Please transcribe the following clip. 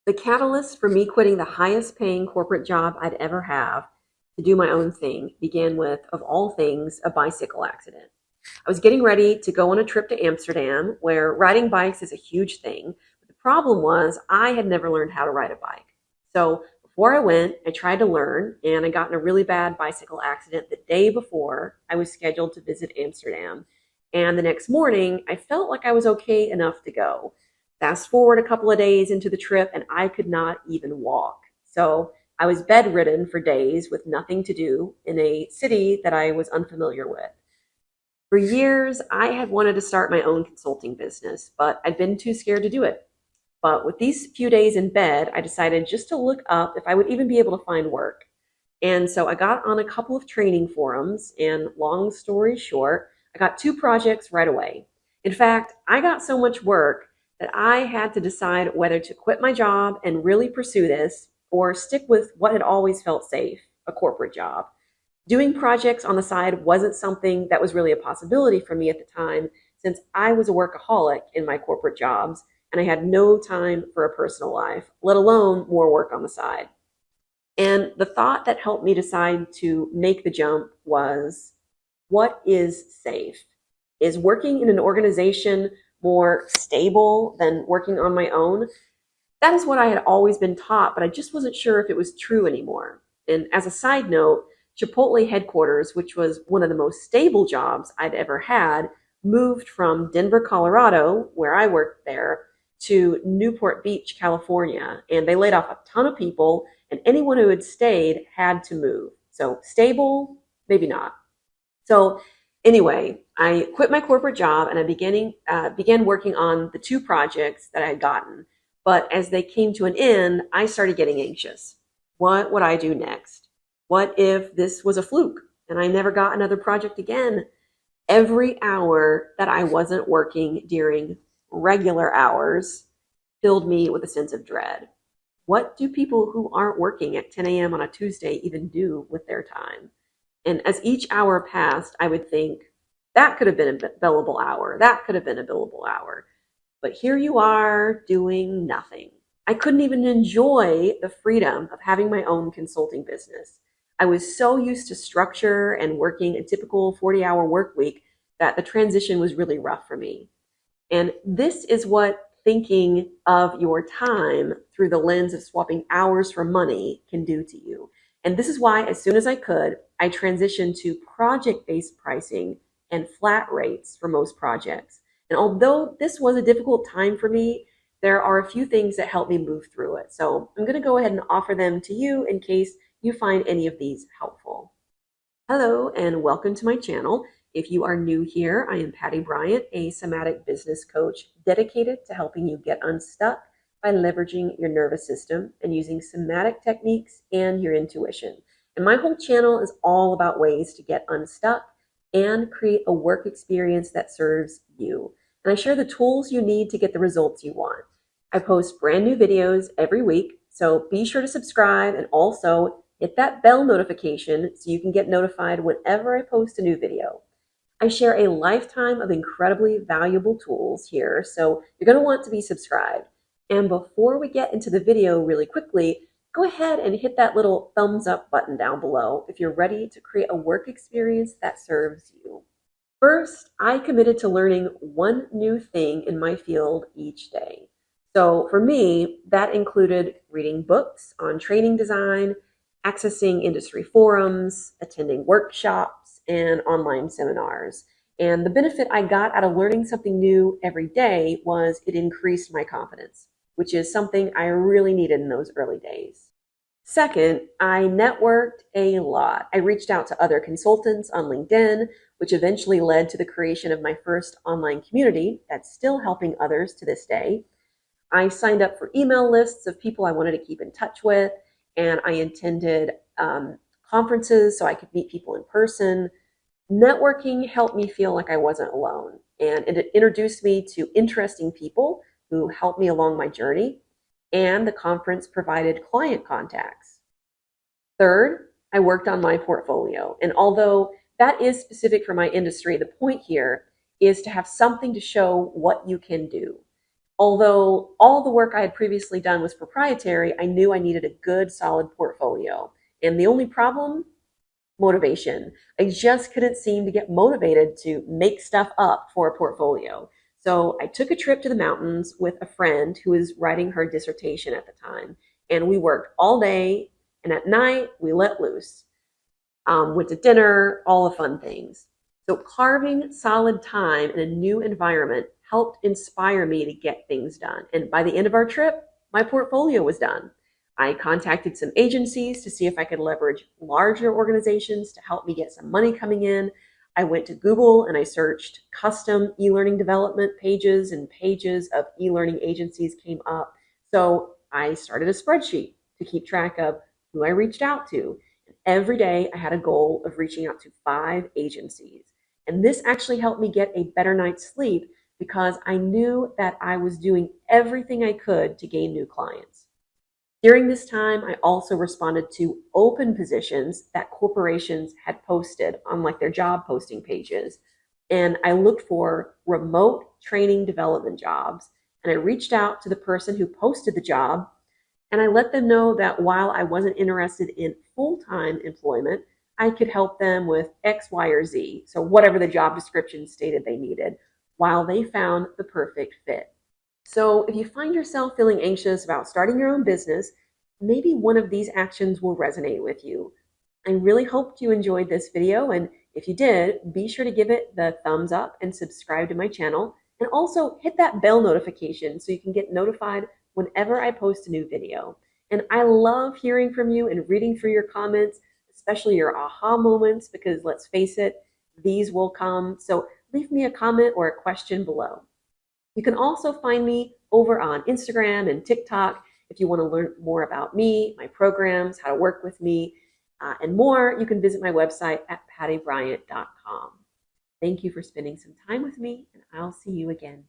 The catalyst for me quitting the highest paying corporate job I'd ever have to do my own thing began with, of all things, a bicycle accident. I was getting ready to go on a trip to Amsterdam, where riding bikes is a huge thing. But the problem was I had never learned how to ride a bike. So before I went, I tried to learn, and I got in a really bad bicycle accident the day before I was scheduled to visit Amsterdam. And the next morning, I felt like I was okay enough to go. Fast forward a couple of days into the trip, and I could not even walk. So I was bedridden for days with nothing to do in a city that I was unfamiliar with. For years, I had wanted to start my own consulting business, but I'd been too scared to do it. But with these few days in bed, I decided just to look up if I would even be able to find work. And so I got on a couple of training forums, and long story short, I got two projects right away. In fact, I got so much work that I had to decide whether to quit my job and really pursue this or stick with what had always felt safe, a corporate job. Doing projects on the side wasn't something that was really a possibility for me at the time, since I was a workaholic in my corporate jobs and I had no time for a personal life, let alone more work on the side. And the thought that helped me decide to make the jump was, what is safe? Is working in an organization more stable than working on my own? That is what I had always been taught, but I just wasn't sure if it was true anymore. And as a side note, Chipotle headquarters, which was one of the most stable jobs I'd ever had, moved from Denver, Colorado, where I worked there, to Newport Beach, California. And they laid off a ton of people, and anyone who had stayed had to move. So stable, maybe not. So anyway, I quit my corporate job and I began working on the two projects that I had gotten. But as they came to an end, I started getting anxious. What would I do next? What if this was a fluke and I never got another project again? Every hour that I wasn't working during regular hours filled me with a sense of dread. What do people who aren't working at 10 a.m. on a Tuesday even do with their time? And as each hour passed, I would think, that could have been a billable hour. That could have been a billable hour. But here you are doing nothing. I couldn't even enjoy the freedom of having my own consulting business. I was so used to structure and working a typical 40-hour work week that the transition was really rough for me. And this is what thinking of your time through the lens of swapping hours for money can do to you. And this is why, as soon as I could, I transitioned to project-based pricing and flat rates for most projects. And although this was a difficult time for me, there are a few things that helped me move through it. So I'm going to go ahead and offer them to you in case you find any of these helpful. Hello, and welcome to my channel. If you are new here, I am Patty Bryant, a somatic business coach dedicated to helping you get unstuck by leveraging your nervous system and using somatic techniques and your intuition. And my whole channel is all about ways to get unstuck and create a work experience that serves you. And I share the tools you need to get the results you want. I post brand new videos every week, so be sure to subscribe and also hit that bell notification so you can get notified whenever I post a new video. I share a lifetime of incredibly valuable tools here, so you're going to want to be subscribed. And before we get into the video really quickly, go ahead and hit that little thumbs up button down below if you're ready to create a work experience that serves you. First, I committed to learning one new thing in my field each day. So for me, that included reading books on training design, accessing industry forums, attending workshops, and online seminars. And the benefit I got out of learning something new every day was it increased my confidence, which is something I really needed in those early days. Second, I networked a lot. I reached out to other consultants on LinkedIn, which eventually led to the creation of my first online community that's still helping others to this day. I signed up for email lists of people I wanted to keep in touch with, and I attended conferences so I could meet people in person. Networking helped me feel like I wasn't alone, and it introduced me to interesting people who helped me along my journey, and the conference provided client contacts. Third, I worked on my portfolio, and although that is specific for my industry, the point here is to have something to show what you can do. Although all the work I had previously done was proprietary, I knew I needed a good, solid portfolio. And the only problem, motivation. I just couldn't seem to get motivated to make stuff up for a portfolio. So I took a trip to the mountains with a friend who was writing her dissertation at the time. And we worked all day, and at night we let loose. Went to dinner, all the fun things. So carving solid time in a new environment helped inspire me to get things done. And by the end of our trip, my portfolio was done. I contacted some agencies to see if I could leverage larger organizations to help me get some money coming in. I went to Google and I searched custom e-learning development pages, and pages of e-learning agencies came up. So I started a spreadsheet to keep track of who I reached out to. Every day I had a goal of reaching out to 5 agencies. And this actually helped me get a better night's sleep because I knew that I was doing everything I could to gain new clients. During this time, I also responded to open positions that corporations had posted on like their job posting pages. And I looked for remote training development jobs. And I reached out to the person who posted the job, and I let them know that while I wasn't interested in full-time employment, I could help them with X, Y, or Z. So whatever the job description stated they needed, while they found the perfect fit. So if you find yourself feeling anxious about starting your own business, maybe one of these actions will resonate with you. I really hoped you enjoyed this video, and if you did, be sure to give it the thumbs up and subscribe to my channel, and also hit that bell notification so you can get notified whenever I post a new video. And I love hearing from you and reading through your comments, especially your aha moments, because let's face it, these will come. So leave me a comment or a question below. You can also find me over on Instagram and TikTok if you want to learn more about me, my programs, how to work with me, and more. You can visit my website at pattybryant.com. Thank you for spending some time with me, and I'll see you again